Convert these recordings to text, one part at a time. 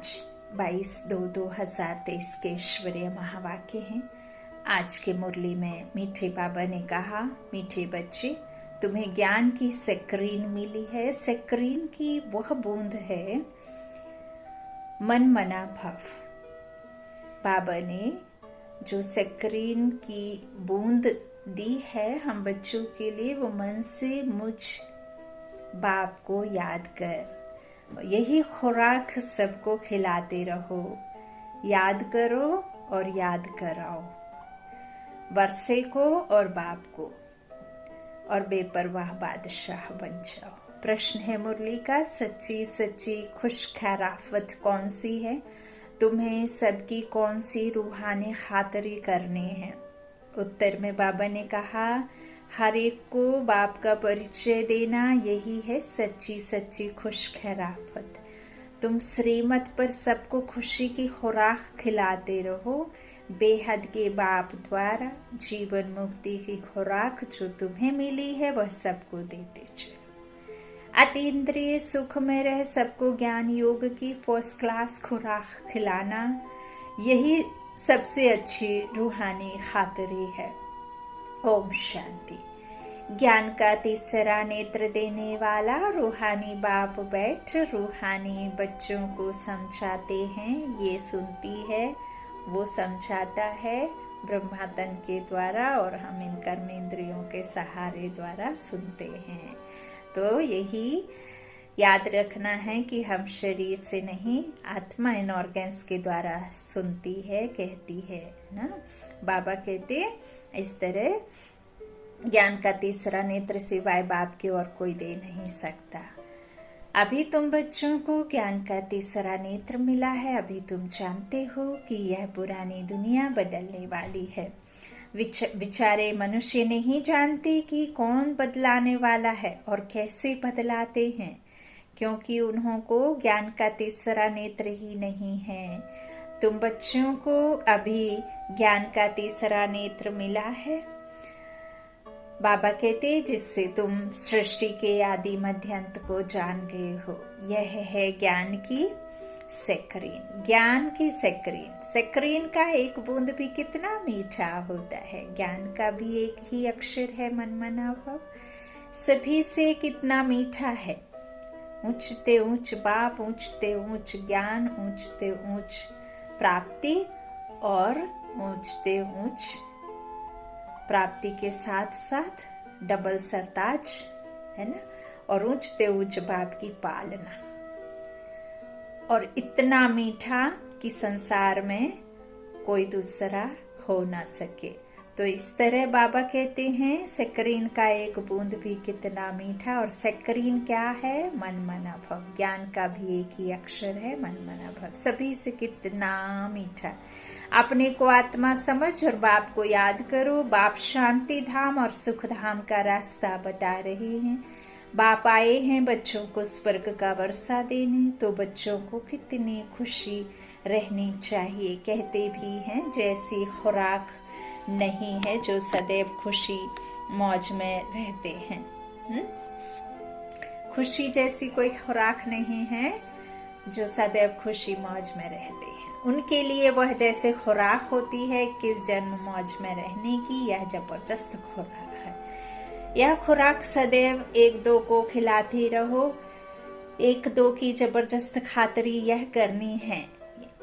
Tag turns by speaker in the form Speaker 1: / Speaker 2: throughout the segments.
Speaker 1: आज 22/2/2023 के ईश्वरीय महावाक्य हैं। आज के मुरली में मीठे बाबा ने कहा, मीठे बच्चे, तुम्हें ज्ञान की सक्रीन मिली है। सक्रीन की वह बूंद है मन मना भव। बाबा ने जो सक्रीन की बूंद दी है हम बच्चों के लिए, वो मन से मुझ बाप को याद कर, यही खुराक सबको खिलाते रहो। याद करो और याद कराओ, वर्षे को और बाप को, और बेपरवाह बादशाह बन जाओ। प्रश्न है मुरली का, सच्ची सच्ची खुश खैराफत कौन सी है? तुम्हें सबकी कौन सी रूहानी खातरी करनी है? उत्तर में बाबा ने कहा, हर एक को बाप का परिचय देना, यही है सच्ची सच्ची खुश खैराफत। तुम श्रीमत पर सबको खुशी की खुराक खिलाते रहो। बेहद के बाप द्वारा जीवन मुक्ति की खुराक जो तुम्हें मिली है वह सबको देते चलो। अतीन्द्रिय सुख में रह सबको ज्ञान योग की फर्स्ट क्लास खुराक खिलाना, यही सबसे अच्छी रूहानी खातरी है। ओम शांति। ज्ञान का तीसरा नेत्र देने वाला रूहानी बाप बैठ रूहानी बच्चों को समझाते हैं। ये सुनती है, वो समझाता है ब्रह्मा तन के द्वारा, और हम इन कर्मेंद्रियों के सहारे द्वारा सुनते हैं। तो यही याद रखना है कि हम शरीर से नहीं, आत्मा इन ऑर्गन्स के द्वारा सुनती है, कहती है ना। बाबा कहते इस तरह ज्ञान का तीसरा नेत्र सिवाय बाप की और कोई दे नहीं सकता। अभी तुम बच्चों को ज्ञान का तीसरा नेत्र मिला है। अभी तुम जानते हो कि यह पुरानी दुनिया बदलने वाली है। बेचारे मनुष्य नहीं जानते कि कौन बदलाने वाला है और कैसे बदलाते हैं, क्योंकि उन्हों को ज्ञान का तीसरा नेत्र ही नहीं है। तुम बच्चों को अभी ज्ञान का तीसरा नेत्र मिला है। बाबा कहते जिससे तुम सृष्टि के आदि मध्यांत को जान गए हो। यह है ज्ञान की सक्रीन। ज्ञान की सक्रीन। सक्रीन का एक बूंद भी कितना मीठा होता है। ज्ञान का भी एक ही अक्षर है, मन मना भव। सभी से कितना मीठा है। ऊंचते ऊंच बाप, ऊंचते ऊंच ज्ञान, ऊंचते ऊंच प्राप्ति, और ऊंचते ऊंच प्राप्ति के साथ साथ डबल सरताज है ना, और ऊंचते ऊंच बाप की पालना। और इतना मीठा कि संसार में कोई दूसरा हो ना सके। तो इस तरह बाबा कहते हैं सक्रीन का एक बूंद भी कितना मीठा। और सक्रीन क्या है? मन मना भव। ज्ञान का भी एक ही अक्षर है, मन मना भव। सभी से कितना मीठा। अपने को आत्मा समझ और बाप को याद करो। बाप शांति धाम और सुख धाम का रास्ता बता रहे हैं। बाप आए हैं बच्चों को स्वर्ग का वर्षा देने, तो बच्चों को कितनी खुशी रहनी चाहिए। कहते भी हैं जैसी खुराक नहीं है जो सदैव खुशी मौज में रहते हैं। खुशी जैसी कोई खुराक नहीं है जो सदैव खुशी मौज में रहते हैं। उनके लिए वह जैसे खुराक होती है किस जन्म मौज में रहने की, यह जबरदस्त खुराक है। यह खुराक सदैव एक दो को खिलाते रहो। एक दो की जबरदस्त खातरी यह करनी है।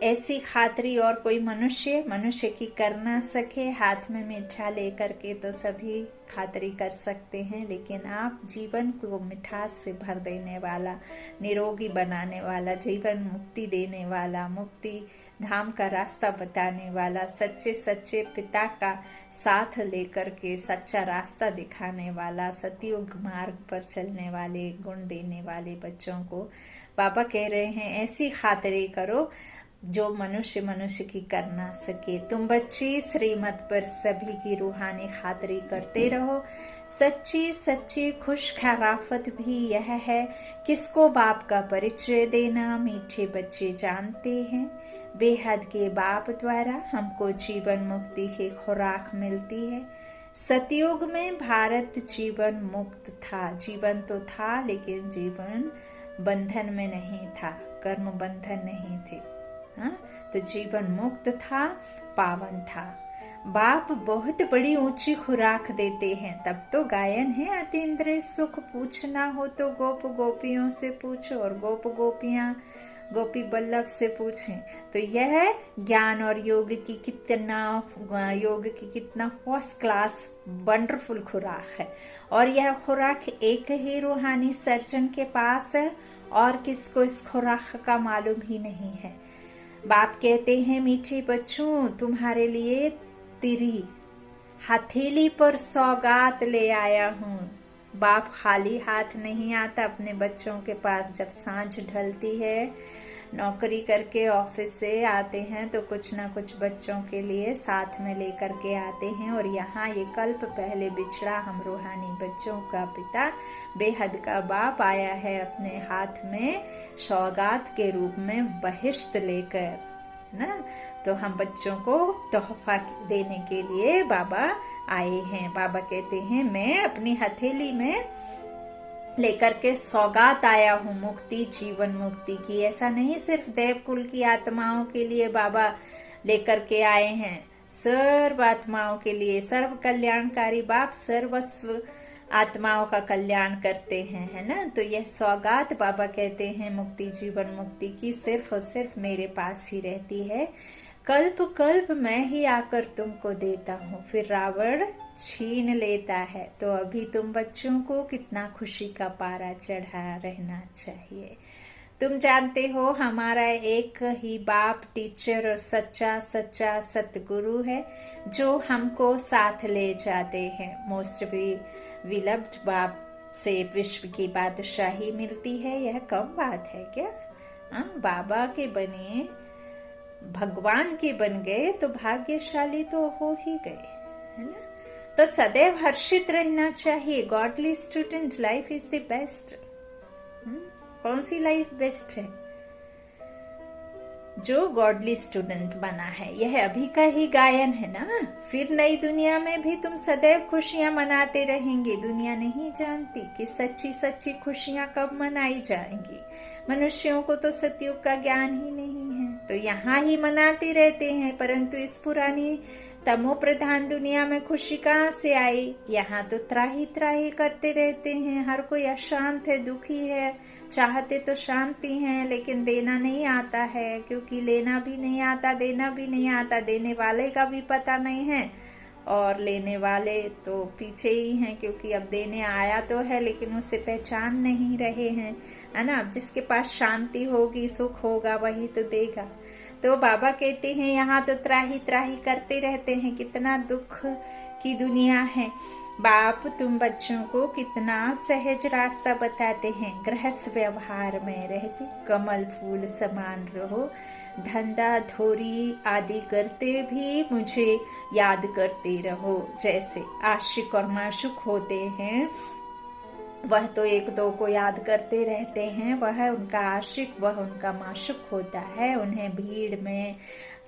Speaker 1: ऐसी खातरी और कोई मनुष्य की कर ना सके। हाथ में मीठा लेकर के तो सभी खातरी कर सकते हैं, लेकिन आप जीवन को मिठास से भर देने वाला, निरोगी बनाने वाला, जीवन मुक्ति देने वाला, मुक्ति धाम का रास्ता बताने वाला, सच्चे सच्चे पिता का साथ लेकर के सच्चा रास्ता दिखाने वाला, सतयुग मार्ग पर चलने वाले, गुण देने वाले बच्चों को बाबा कह रहे हैं ऐसी खातरी करो जो मनुष्य की कर ना सके। तुम बच्चे श्रीमत पर सभी की रूहानी खातरी करते रहो। सच्ची सच्ची खुश खैराफत भी यह है किसको बाप का परिचय देना। मीठे बच्चे जानते हैं बेहद के बाप द्वारा हमको जीवन मुक्ति की खुराक मिलती है। सतयुग में भारत जीवन मुक्त था। जीवन तो था लेकिन जीवन बंधन में नहीं था। कर्म बंधन नहीं थे। हाँ, तो जीवन मुक्त था, पावन था। बाप बहुत बड़ी ऊंची खुराक देते हैं, तब तो गायन है अतीन्द्रिय सुख। पूछना हो तो गोप गोपियों से पूछो, और गोप गोपियां गोपी बल्लभ से पूछें। तो यह ज्ञान और योग की कितना फर्स्ट क्लास वंडरफुल खुराक है। और यह खुराक एक ही रूहानी सर्जन के पास है, और किसको इस खुराक का मालूम ही नहीं है। बाप कहते हैं, मीठे बच्चों, तुम्हारे लिए तेरी हथेली पर सौगात ले आया हूँ। बाप खाली हाथ नहीं आता अपने बच्चों के पास। जब सांझ ढलती है, नौकरी करके ऑफिस से आते हैं, तो कुछ ना कुछ बच्चों के लिए साथ में लेकर के आते हैं। और यहाँ ये कल्प पहले बिछड़ा हम रूहानी बच्चों का पिता बेहद का बाप आया है अपने हाथ में सौगात के रूप में बहिश्त लेकर, ना। तो हम बच्चों को तोहफा देने के लिए बाबा आए हैं। बाबा कहते हैं, मैं अपनी हथेली में लेकर के सौगात आया हूँ मुक्ति, जीवन मुक्ति की। ऐसा नहीं सिर्फ देवकुल की आत्माओं के लिए बाबा लेकर के आए हैं, सर्व आत्माओं के लिए। सर्व कल्याणकारी बाप सर्वस्व आत्माओं का कल्याण करते हैं, है ना। तो यह सौगात बाबा कहते हैं मुक्ति, जीवन मुक्ति की, सिर्फ और सिर्फ मेरे पास ही रहती है। कल्प कल्प मैं ही आकर तुमको देता हूँ, फिर रावण छीन लेता है। तो अभी तुम बच्चों को कितना खुशी का पारा चढ़ा रहना चाहिए। तुम जानते हो, हमारा एक ही बाप टीचर और सच्चा सच्चा सतगुरु है, जो हमको साथ ले जाते हैं। मोस्ट विलव्ड बाप से विश्व की बादशाही मिलती है, यह कम बात है क्या? बाबा के बने, भगवान के बन गए तो भाग्यशाली तो हो ही गए, है ना। तो सदैव हर्षित रहना चाहिए। Godly student life is the best. कौन सी लाइफ बेस्ट है? जो गॉडली स्टूडेंट बना है। यह अभी का ही गायन है ना। फिर नई दुनिया में भी तुम सदैव खुशियां मनाते रहेंगे। दुनिया नहीं जानती कि सच्ची सच्ची खुशियां कब मनाई जाएंगी। मनुष्यों को तो सतयुग का ज्ञान ही नहीं है, तो यहाँ ही मनाते रहते हैं। परंतु इस पुरानी तमो प्रधान दुनिया में खुशी कहाँ से आई? यहाँ तो त्राही त्राही करते रहते हैं। हर कोई अशांत है, दुखी है। चाहते तो शांति है, लेकिन देना नहीं आता है, क्योंकि लेना भी नहीं आता, देना भी नहीं आता। देने वाले का भी पता नहीं है, और लेने वाले तो पीछे ही हैं, क्योंकि अब देने आया तो है लेकिन उसे पहचान नहीं रहे हैं, है ना। अब जिसके पास शांति होगी, सुख होगा, वही तो देगा। तो बाबा कहते हैं, यहाँ तो त्राही त्राही करते रहते हैं। कितना दुख की दुनिया है। बाप तुम बच्चों को कितना सहज रास्ता बताते हैं। गृहस्थ व्यवहार में रहते कमल फूल समान रहो। धंधा धोरी आदि करते भी मुझे याद करते रहो। जैसे आशिक और माशुक होते हैं, वह तो एक दो को याद करते रहते हैं, वह उनका आशिक, वह उनका माशुक होता है। उन्हें भीड़ में,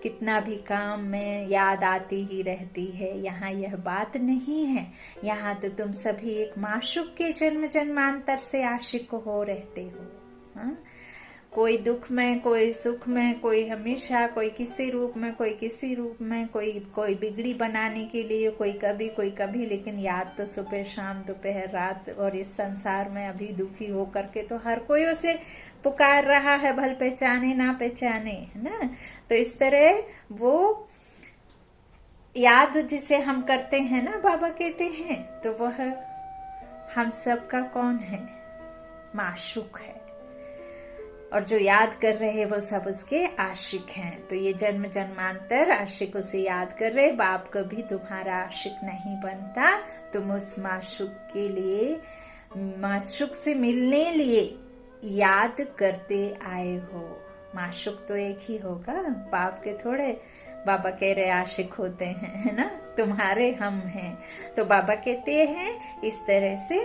Speaker 1: कितना भी काम में याद आती ही रहती है। यहाँ यह बात नहीं है। यहाँ तो तुम सभी एक माशुक के जन्म जन्मांतर से आशिक हो रहते हो। हाँ? कोई दुख में, कोई सुख में, कोई हमेशा, कोई किसी रूप में, कोई किसी रूप में, कोई बिगड़ी बनाने के लिए, कोई कभी, लेकिन याद तो सुबह शाम दोपहर रात। और इस संसार में अभी दुखी हो करके तो हर कोई उसे पुकार रहा है, भल पहचाने ना पहचाने, है ना। तो इस तरह वो याद जिसे हम करते हैं ना, बाबा कहते हैं, तो वह हम सब का कौन है? माशुक है। और जो याद कर रहे हैं वो सब उसके आशिक हैं। तो ये जन्म जन्मांतर आशिक उसे याद कर रहे। बाप कभी तुम्हारा आशिक नहीं बनता। तुम उस माशुक के लिए, माशुक से मिलने लिए याद करते आए हो। माशुक तो एक ही होगा, बाप के थोड़े बाबा कह रहे आशिक होते हैं, है ना। तुम्हारे हम हैं। तो बाबा कहते हैं इस तरह से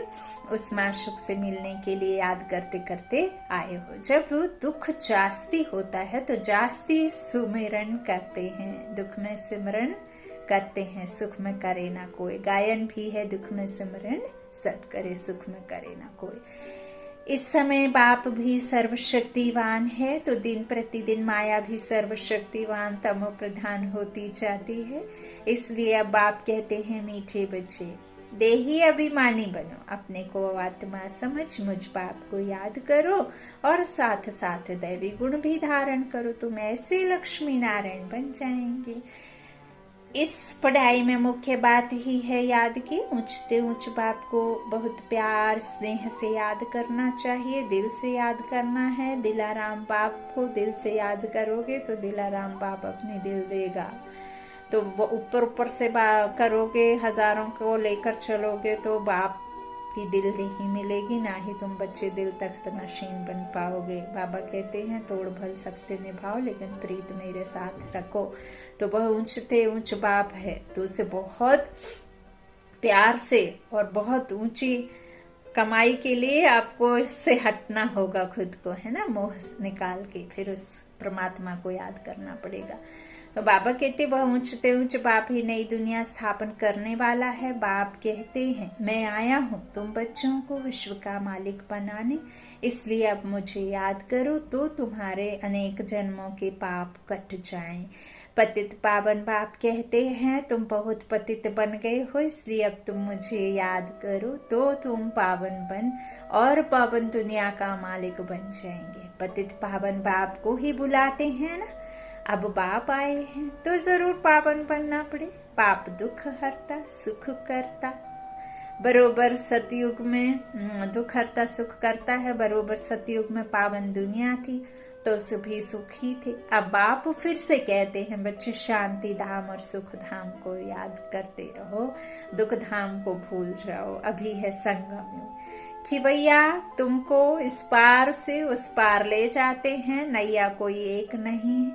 Speaker 1: उस माशुक से मिलने के लिए याद करते करते आए हो। जब दुख जास्ती होता है तो जास्ती सुमिरन करते हैं। दुख में सिमरन करते हैं, सुख में करे ना कोई। गायन भी है, दुख में सिमरन सत करे, सुख में करे ना कोई। इस समय बाप भी सर्वशक्तिवान है, तो दिन प्रतिदिन माया भी सर्वशक्तिवान तमो प्रधान होती जाती है। इसलिए अब बाप कहते हैं मीठे बच्चे, देही अभिमानी बनो, अपने को आत्मा समझ मुझ बाप को याद करो और साथ साथ दैवी गुण भी धारण करो, तुम ऐसे लक्ष्मी नारायण बन जाएंगे। इस पढ़ाई में मुख्य बात ही है याद की, ऊंचते ऊंच बाप को बहुत प्यार स्नेह से याद करना चाहिए, दिल से याद करना है। दिलाराम बाप को दिल से याद करोगे तो दिलाराम बाप अपने दिल देगा। तो वो ऊपर ऊपर से करोगे, हजारों को लेकर चलोगे तो बाप की दिल नहीं मिलेगी, ना ही तुम बच्चे दिल तख्त नशीन बन पाओगे। बाबा कहते हैं तोड़ भल सबसे निभाओ, लेकिन प्रीत मेरे साथ रखो। तो वह ऊंचते ऊंच बाप है, तो उसे बहुत प्यार से और बहुत ऊंची कमाई के लिए आपको इससे हटना होगा खुद को, है ना, मोह निकाल के फिर उस परमात्मा को याद करना पड़ेगा। तो बाबा कहते वह ऊंचते ऊंच बाप ही नई दुनिया स्थापन करने वाला है। बाप कहते हैं मैं आया हूँ तुम बच्चों को विश्व का मालिक बनाने, इसलिए अब मुझे याद करो तो तुम्हारे अनेक जन्मों के पाप कट जाएं। पतित पावन बाप कहते हैं तुम बहुत पतित बन गए हो, इसलिए अब तुम मुझे याद करो तो तुम पावन बन और पावन दुनिया का मालिक बन जाएंगे। पतित पावन बाप को ही बुलाते हैं ना, अब बाप आए हैं तो जरूर पावन बनना पड़े। पाप दुख हरता सुख करता, बरोबर सतयुग में दुख हरता सुख करता है। बरोबर सतयुग में पावन दुनिया थी तो सभी सुखी थे। अब बाप फिर से कहते हैं बच्चे शांति धाम और सुख धाम को याद करते रहो, दुख धाम को भूल जाओ, अभी है संगम युग। कि भैया तुमको इस पार से उस पार ले जाते हैं, नैया कोई एक नहीं,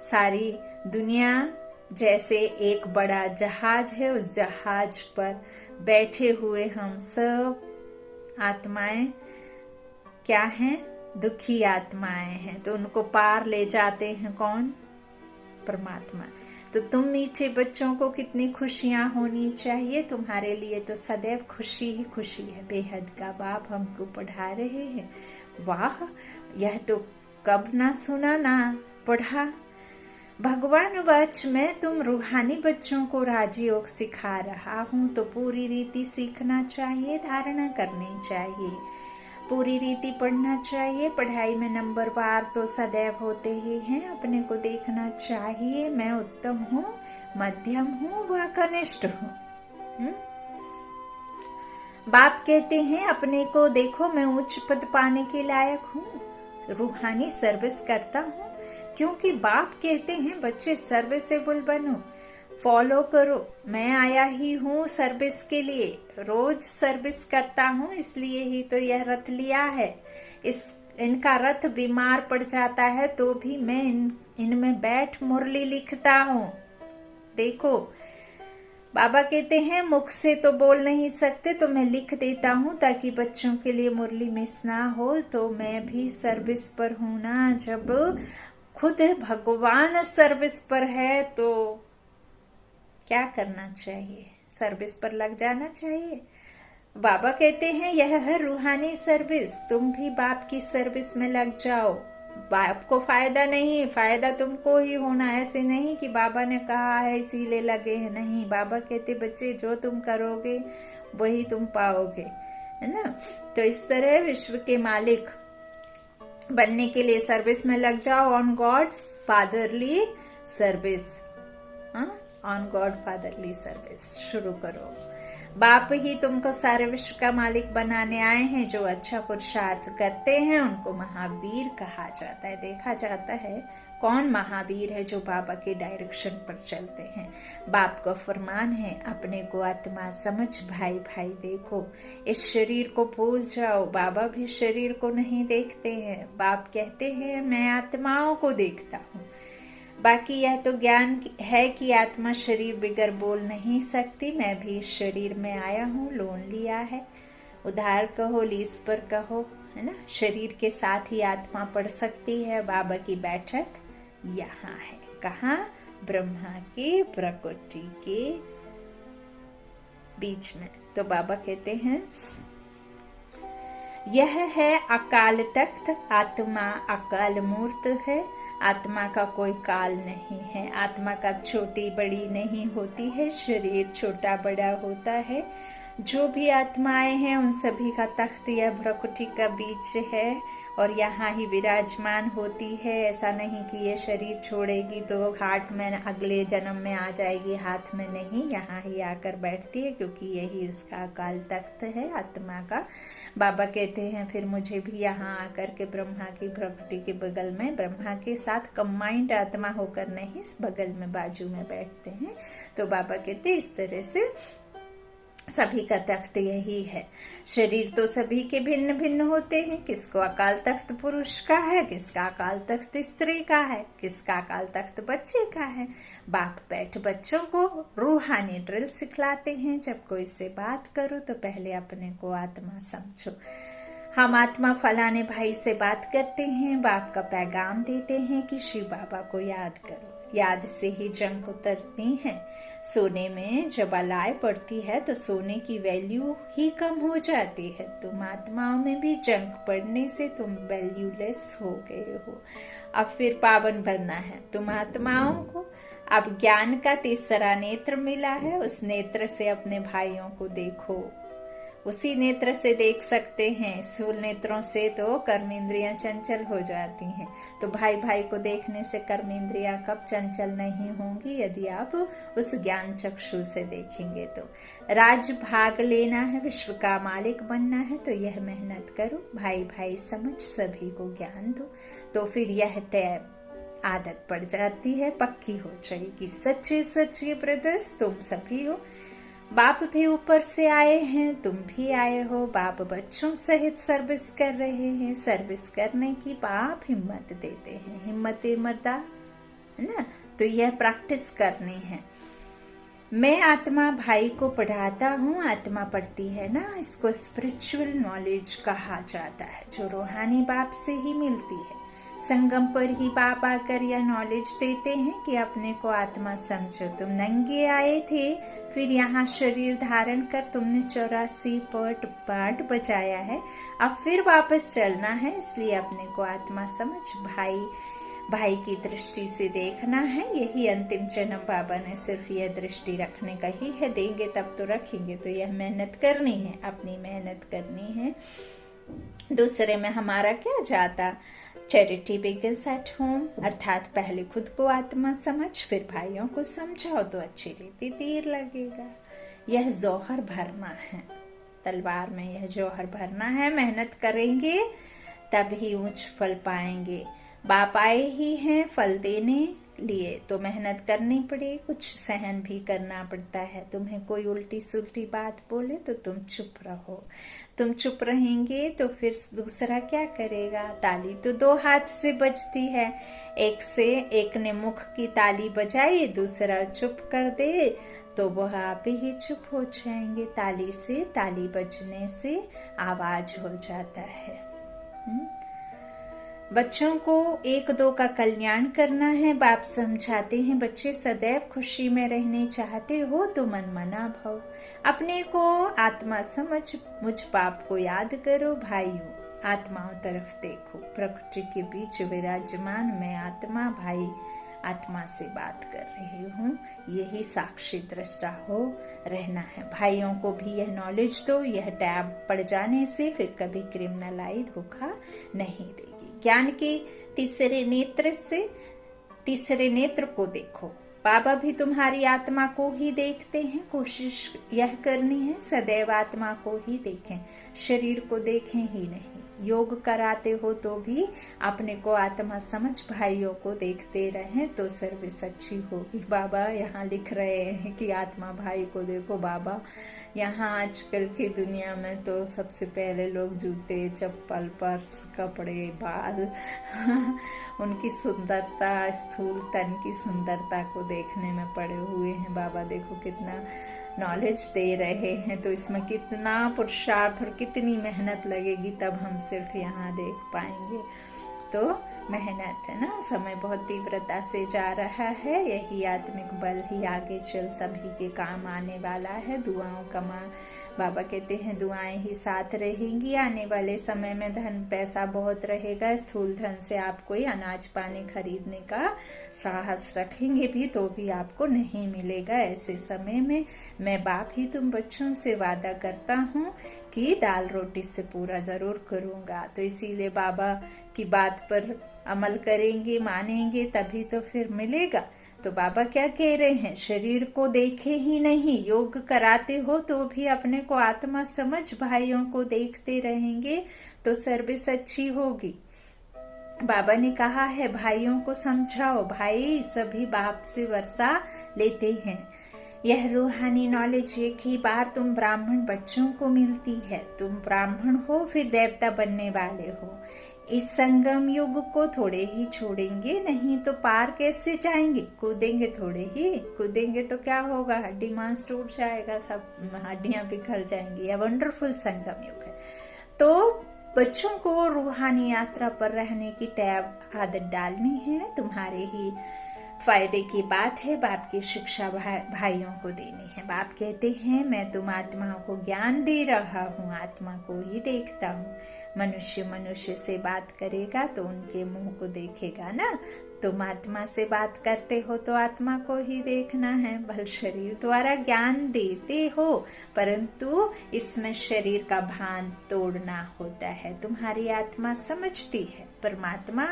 Speaker 1: सारी दुनिया जैसे एक बड़ा जहाज है, उस जहाज पर बैठे हुए हम सब आत्माएं क्या हैं, दुखी आत्माएं हैं, तो उनको पार ले जाते हैं कौन, परमात्मा। तो तुम मीठे बच्चों को कितनी खुशियां होनी चाहिए, तुम्हारे लिए तो सदैव खुशी ही खुशी है। बेहद का बाप हमको पढ़ा रहे हैं, वाह, यह तो कब ना सुना ना पढ़ा। भगवान वच में तुम रूहानी बच्चों को राजयोग सिखा रहा हूँ, तो पूरी रीति सीखना चाहिए, धारणा करनी चाहिए, पूरी रीति पढ़ना चाहिए। पढ़ाई में नंबरवार तो सदैव होते ही हैं, अपने को देखना चाहिए, मैं उत्तम हूँ, मध्यम हूँ व कनिष्ठ हूँ। बाप कहते हैं अपने को देखो मैं उच्च पद पाने के लायक हूँ, रूहानी सर्विस करता हूँ, क्योंकि बाप कहते हैं बच्चे सर्विसेबल बनो, फॉलो करो। मैं आया ही हूँ सर्विस के लिए, रोज सर्विस करता हूँ, इसलिए ही तो यह रथ लिया है। इनका रथ बीमार पड़ जाता है तो भी मैं इनमें बैठ मुरली लिखता हूँ। देखो बाबा कहते हैं मुख से तो बोल नहीं सकते, तो मैं लिख देता हूँ ताकि बच्चों के लिए मुरली मिस ना हो। तो मैं भी सर्विस पर हूँ ना, जब खुद भगवान सर्विस पर है तो क्या करना चाहिए, सर्विस पर लग जाना चाहिए। बाबा कहते हैं यह है रूहानी सर्विस, तुम भी बाप की सर्विस में लग जाओ। बाप को फायदा नहीं, फायदा तुमको ही होना। ऐसे नहीं कि बाबा ने कहा है इसीलिए लगे हैं, नहीं। बाबा कहते बच्चे जो तुम करोगे वही तुम पाओगे, है ना। तो इस तरह विश्व के मालिक बनने के लिए सर्विस में लग जाओ, on God fatherly service, on God fatherly service शुरू करो। बाप ही तुमको सारे विश्व का मालिक बनाने आए हैं। जो अच्छा पुरुषार्थ करते हैं उनको महावीर कहा जाता है। देखा जाता है कौन महावीर है, जो बाबा के डायरेक्शन पर चलते हैं। बाप का फरमान है अपने को आत्मा समझ भाई भाई देखो, इस शरीर को भूल जाओ। बाबा भी शरीर को नहीं देखते हैं, बाप कहते हैं मैं आत्माओं को देखता हूँ। बाकी यह तो ज्ञान है कि आत्मा शरीर बिगर बोल नहीं सकती। मैं भी इस शरीर में आया हूँ, लोन लिया है, उधार कहो लीज पर कहो, है ना। शरीर के साथ ही आत्मा पढ़ सकती है। बाबा की बैठक यहाँ है, कहाँ, ब्रह्मा की प्रकृति के बीच में। तो बाबा कहते हैं यह है अकाल तख्त। आत्मा अकाल मूर्त है। आत्मा का कोई काल नहीं है। आत्मा का छोटी बड़ी नहीं होती है। शरीर छोटा बड़ा होता है। जो भी आत्माएं हैं उन सभी का तख्त यह भ्रकुटी का बीच है और यहाँ ही विराजमान होती है। ऐसा नहीं कि ये शरीर छोड़ेगी तो हाथ में अगले जन्म में आ जाएगी, हाथ में नहीं, यहाँ ही आकर बैठती है क्योंकि यही उसका अकाल तख्त है आत्मा का। बाबा कहते हैं फिर मुझे भी यहाँ आकर के ब्रह्मा की भ्रकुटी के बगल में, ब्रह्मा के साथ कंबाइंड आत्मा होकर नहीं, इस बगल में बाजू में बैठते हैं। तो बाबा कहते इस तरह से सभी का तख्त यही है। शरीर तो सभी के भिन्न भिन्न होते हैं। किसको अकाल तख्त पुरुष का है, किसका अकाल तख्त स्त्री का है, किसका अकाल तख्त बच्चे का है। बाप बैठ बच्चों को रूहानी ड्रिल सिखलाते हैं। जब कोई से बात करो तो पहले अपने को आत्मा समझो। हम आत्मा फलाने भाई से बात करते हैं, बाप का पैगाम देते हैं कि शिव बाबा को याद करो। याद से ही जंग उतरती है। सोने में जब अलाय पड़ती है तो सोने की वैल्यू ही कम हो जाती है। तुम आत्माओं में भी जंग पड़ने से तुम वैल्यूलेस हो गए हो। अब फिर पावन बनना है तुम आत्माओं को। अब ज्ञान का तीसरा नेत्र मिला है, उस नेत्र से अपने भाइयों को देखो। उसी नेत्र से देख सकते हैं। स्थूल नेत्रों से तो कर्मेंद्रियां चंचल हो जाती हैं। तो भाई भाई को देखने से कर्मेंद्रियां कब चंचल नहीं होंगी, यदि आप उस ज्ञान चक्षु से देखेंगे तो। राज भाग लेना है, विश्व का मालिक बनना है तो यह मेहनत करो। भाई भाई समझ सभी को ज्ञान दो। तो फिर यह टैब आदत पड़ जाती है, पक्की हो जाएगी। सच्चे सच्चे ब्रदर्स तुम सभी हो। बाप भी ऊपर से आए हैं, तुम भी आए हो। बाप बच्चों सहित सर्विस कर रहे हैं। सर्विस करने की बाप हिम्मत देते हैं। हिम्मत मर्दा है ना, तो यह प्रैक्टिस करनी है। मैं आत्मा भाई को पढ़ाता हूँ, आत्मा पढ़ती है ना, इसको स्पिरिचुअल नॉलेज कहा जाता है जो रूहानी बाप से ही मिलती है। संगम पर ही बाप आकर यह नॉलेज देते हैं कि अपने को आत्मा समझो। तुम नंगे आए थे, फिर यहाँ शरीर धारण कर तुमने 84 पाठ बजाया है। अब फिर वापस चलना है, इसलिए अपने को आत्मा समझ भाई भाई की दृष्टि से देखना है। यही अंतिम जन्म बाबा ने सिर्फ यह दृष्टि रखने का ही है। देंगे तब तो रखेंगे, तो यह मेहनत करनी है, अपनी मेहनत करनी है। दूसरे में हमारा क्या जाता। चैरिटी बिगिंस एट होम, अर्थात पहले खुद को आत्मा समझ फिर भाइयों को समझाओ तो अच्छी रीति तीर लगेगा। यह जौहर भरना है, तलवार में यह जौहर भरना है। मेहनत करेंगे तभी ऊंच फल पाएंगे। बाप आए ही हैं फल देने लिए, तो मेहनत करनी पड़े, कुछ सहन भी करना पड़ता है। तुम्हें कोई उल्टी सुल्टी बात बोले तो तुम चुप रहो। तुम चुप रहेंगे तो फिर दूसरा क्या करेगा। ताली तो 2 हाथ से बजती है, एक ने मुख की ताली बजाई, दूसरा चुप कर दे तो वह आप ही चुप हो जाएंगे। ताली से, ताली बजने से आवाज हो जाता है। बच्चों को 1-2 का कल्याण करना है। बाप समझाते हैं बच्चे सदैव खुशी में रहने चाहते हो तो मन मना भाव। अपने को आत्मा समझ, मुझ बाप को याद करो। भाइयों आत्माओं तरफ देखो। प्रकृति के बीच विराजमान मैं आत्मा भाई आत्मा से बात कर रही हूँ। यही साक्षी दृष्टा हो रहना है। भाइयों को भी यह नॉलेज दो। यह टैब पड़ जाने से फिर कभी क्रिमिनल आई धोखा नहीं देगी। ज्ञान के तीसरे नेत्र को देखो। बाबा भी तुम्हारी आत्मा को ही देखते हैं। कोशिश यह करनी है सदैव आत्मा को ही देखें, शरीर को देखें ही नहीं। योग कराते हो तो भी अपने को आत्मा समझ भाइयों को देखते रहें तो सर्विस अच्छी होगी। बाबा यहाँ लिख रहे हैं कि आत्मा भाई को देखो। बाबा यहाँ आजकल की दुनिया में तो सबसे पहले लोग जूते, चप्पल, पर्स, कपड़े, बाल उनकी सुंदरता, स्थूल तन की सुंदरता को देखने में पड़े हुए हैं। बाबा देखो कितना नॉलेज दे रहे हैं, तो इसमें कितना पुरुषार्थ और कितनी मेहनत लगेगी, तब हम सिर्फ यहाँ देख पाएंगे। तो मेहनत है ना। समय बहुत तीव्रता से जा रहा है। यही आत्मिक बल ही आगे चल सभी के काम आने वाला है। दुआओं का बाबा कहते हैं दुआएं ही साथ रहेंगी। आने वाले समय में धन पैसा बहुत रहेगा, स्थूल धन से आप कोई अनाज पानी खरीदने का साहस रखेंगे भी तो भी आपको नहीं मिलेगा। ऐसे समय में मैं बाप ही तुम बच्चों से वादा करता हूँ कि दाल रोटी से पूरा जरूर करूँगा। तो इसीलिए बाबा की बात पर अमल करेंगे, मानेंगे, तभी तो फिर मिलेगा। तो बाबा क्या कह रहे हैं, शरीर को देखे ही नहीं, योग कराते हो तो भी अपने को आत्मा समझ भाइयों को देखते रहेंगे तो सर्विस अच्छी होगी। बाबा ने कहा है भाइयों को समझाओ, भाई सभी बाप से वर्षा लेते हैं। यह रूहानी नॉलेज एक ही बार तुम ब्राह्मण बच्चों को मिलती है। तुम ब्राह्मण हो फिर देवता बनने वाले हो। इस संगम युग को थोड़े ही छोड़ेंगे, नहीं तो पार कैसे जाएंगे। कूदेंगे थोड़े ही, कूदेंगे तो क्या होगा, हड्डी मांस टूट जाएगा, सब हड्डियां बिखर जाएंगी। यह वंडरफुल संगम युग है। तो बच्चों को रूहानी यात्रा पर रहने की टैब आदत डालनी है। तुम्हारे ही फायदे की बात है। बाप की शिक्षा भाइयों को देनी है। बाप कहते हैं मैं तुम आत्माओं को ज्ञान दे रहा हूँ, आत्मा को ही देखता हूँ। मनुष्य मनुष्य से बात करेगा तो उनके मुंह को देखेगा ना। तुम आत्मा से बात करते हो तो आत्मा को ही देखना है। भल शरीर द्वारा ज्ञान देते हो परंतु इसमें शरीर का भान तोड़ना होता है। तुम्हारी आत्मा समझती है, परमात्मा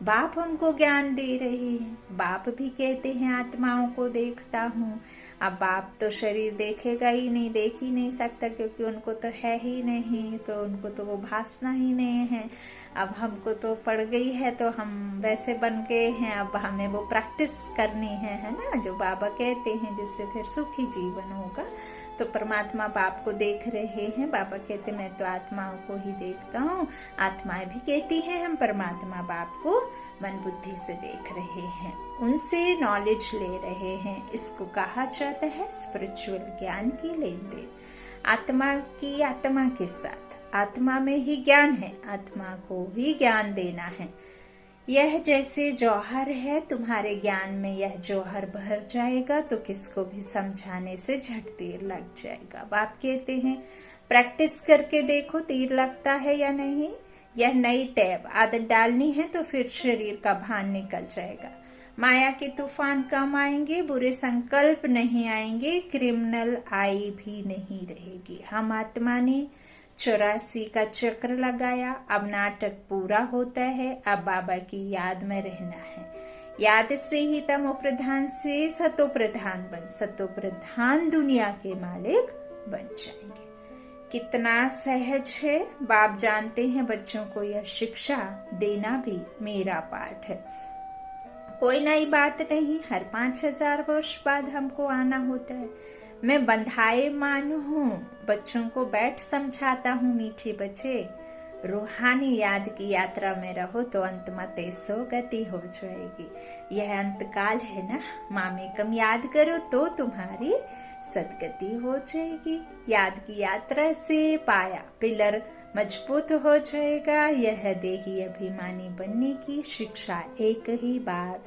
Speaker 1: बाप हमको ज्ञान दे रहे हैं। बाप भी कहते हैं आत्माओं को देखता हूँ। अब बाप तो शरीर देखेगा ही नहीं, देख ही नहीं सकता क्योंकि उनको तो है ही नहीं, तो उनको तो वो भासना ही नहीं है। अब हमको तो पड़ गई है तो हम वैसे बन गए हैं, अब हमें वो प्रैक्टिस करनी है ना, जो बाबा कहते हैं, जिससे फिर सुखी जीवन होगा। तो परमात्मा बाप को देख रहे हैं। बाबा कहते मैं तो आत्माओं को ही देखता हूँ। आत्माएं भी कहती हैं हम परमात्मा बाप को मन बुद्धि से देख रहे हैं, उनसे नॉलेज ले रहे हैं। इसको कहा जाता है स्पिरिचुअल ज्ञान की लेन देन। आत्मा की आत्मा के साथ, आत्मा में ही ज्ञान है, आत्मा को ही ज्ञान देना है। यह जैसे जौहर है, तुम्हारे ज्ञान में यह जौहर भर जाएगा तो किसको भी समझाने से झट तीर लग जाएगा। बाप कहते हैं प्रैक्टिस करके देखो तीर लगता है या नहीं। यह नई टैब आदत डालनी है तो फिर शरीर का भान निकल जाएगा। माया के तूफान कम आएंगे, बुरे संकल्प नहीं आएंगे, क्रिमिनल आई भी नहीं रहेगी। हम आत्मा ने 84 का चक्र लगाया, अब नाटक पूरा होता है। अब बाबा की याद में रहना है। याद से ही तमो प्रधान से सतो प्रधान बन, सतो प्रधान दुनिया के मालिक बन जाएंगे। कितना सहज है। बाप जानते हैं बच्चों को यह शिक्षा देना भी मेरा पाठ है। कोई नई बात नहीं। हर 5000 वर्ष बाद हमको आना होता है। मैं बंधाए मान हूँ, बच्चों को बैठ समझाता हूँ। मीठे बच्चे रूहानी याद की यात्रा में रहो तो अंत मते सो गति हो जाएगी। यह अंतकाल है ना, मामेकम याद करो तो तुम्हारी सदगति हो जाएगी। याद की यात्रा से पाया पिलर मजबूत हो जाएगा। यह देही अभिमानी बनने की शिक्षा एक ही बार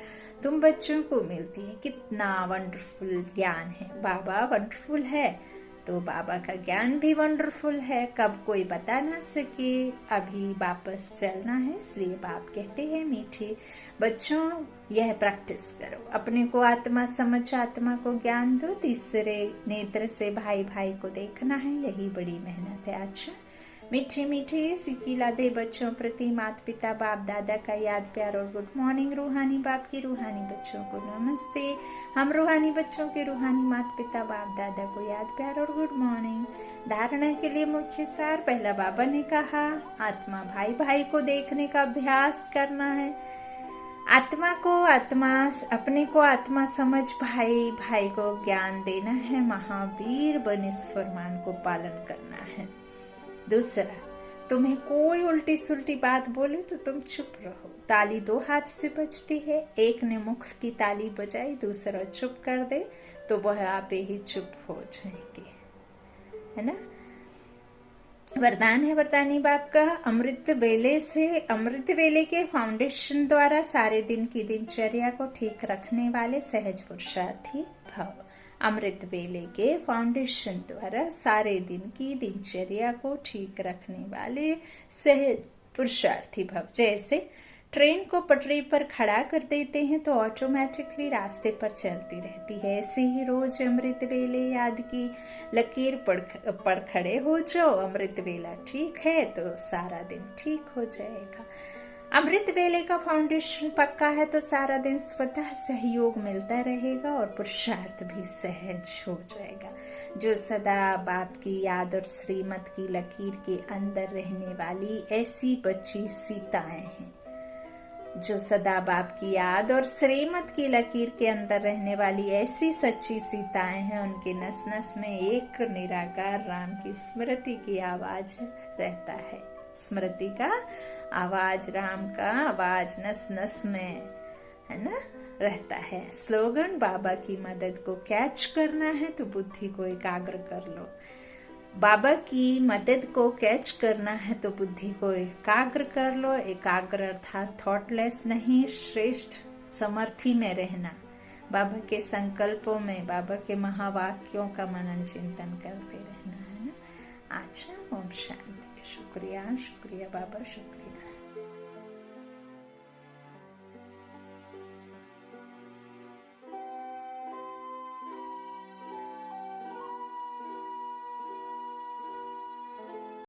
Speaker 1: तुम बच्चों को मिलती है। कितना वंडरफुल ज्ञान है। बाबा वंडरफुल है तो बाबा का ज्ञान भी वंडरफुल है। कब कोई बता ना सके, अभी वापस चलना है। इसलिए बाप कहते हैं मीठे बच्चों यह प्रैक्टिस करो, अपने को आत्मा समझ आत्मा को ज्ञान दो। तीसरे नेत्र से भाई भाई को देखना है, यही बड़ी मेहनत है। अच्छा मीठे मीठे सिकीला दे बच्चों प्रति माता पिता बाप दादा का याद प्यार और गुड मॉर्निंग। रूहानी बाप की रूहानी बच्चों को नमस्ते। हम रूहानी बच्चों के रूहानी माता पिता बाप दादा को याद प्यार और गुड मॉर्निंग। धारणा के लिए मुख्य सार, पहला बाबा ने कहा आत्मा भाई भाई को देखने का अभ्यास करना है। आत्मा को आत्मा, अपने को आत्मा समझ भाई भाई को ज्ञान देना है। महावीर बन इस फरमान को पालन करना है। दूसरा, तुम्हें कोई उल्टी सुल्टी बात बोले तो तुम चुप रहो। ताली 2 हाथ से बजती है, एक ने मुख की ताली बजाई, दूसरा चुप कर दे तो वह आप ही चुप हो जाएंगे, है ना। वरदान है वरदानी बाप का, अमृत वेले के फाउंडेशन द्वारा सारे दिन की दिनचर्या को ठीक रखने वाले सहज पुरुषार्थी भव। अमृत वेले के फाउंडेशन द्वारा सारे दिन की दिनचर्या को ठीक रखने वाले सहज पुरुषार्थी भव। जैसे ट्रेन को पटरी पर खड़ा कर देते हैं तो ऑटोमेटिकली रास्ते पर चलती रहती है, ऐसे ही रोज अमृत वेले याद की लकीर पर खड़े हो जाओ। अमृत वेला ठीक है तो सारा दिन ठीक हो जाएगा। अमृत वेले का फाउंडेशन पक्का है तो सारा दिन स्वतः सहयोग मिलता रहेगा और पुरुषार्थ भी सहज हो जाएगा। जो सदा बाप की याद और श्रीमत की लकीर के अंदर रहने वाली ऐसी बच्ची सीताएं हैं, जो सदा बाप की याद और श्रीमत की लकीर के अंदर रहने वाली ऐसी सच्ची सीताएं हैं, उनके नस नस में एक निराकार राम की स्मृति की आवाज रहता है। स्मृति का आवाज, राम का आवाज नस नस में है ना रहता है। स्लोगन, बाबा की मदद को कैच करना है तो बुद्धि को एकाग्र कर लो। बाबा की मदद को कैच करना है तो बुद्धि को एकाग्र कर लो। एकाग्र अर्थात थॉटलेस नहीं, श्रेष्ठ समर्थी में रहना। बाबा के संकल्पों में, बाबा के महावाक्यों का मनन चिंतन करते रहना है ना। अच्छा, ओम शांति। शुक्रिया शुक्रिया बाबा, शुक्रिया।